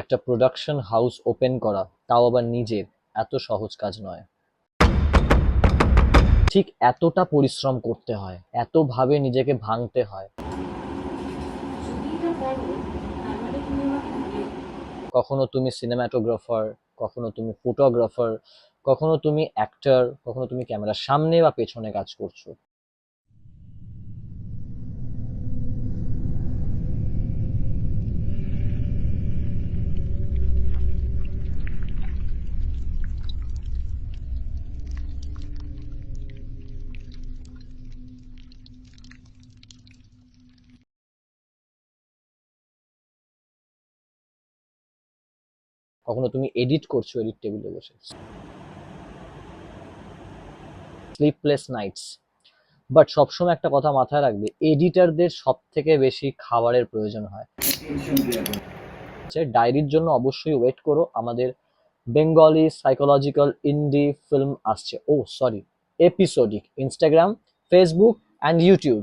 একটা production house open করা, তাও আবার নিজের, এত সহজ কাজ নয়। ঠিক এতটা পরিশ্রম করতে হয়, এতভাবে নিজেকে ভাঙতে হয়। কখনো তুমি সিনেমাটোগ্রাফার, কখনো তুমি ফটোগ্রাফার, কখনো তুমি অ্যাক্টর, কখনো তুমি ক্যামেরার সামনে বা পেছনে কাজ করছো। কখনো তুমি এডিট করছো এডিট টেবিলে বসে। Sleepless Knights. বাট সবসময় একটা কথা মাথায় রাখবে, এডিটারদের সব থেকে বেশি খাবারের প্রয়োজন হয়। ডায়েরির জন্য অবশ্যই ওয়েট করো, আমাদের বেঙ্গলি সাইকোলজিক্যাল ইন্ডি ফিল্ম আসছে, ও sorry, episodic, Instagram, Facebook and YouTube.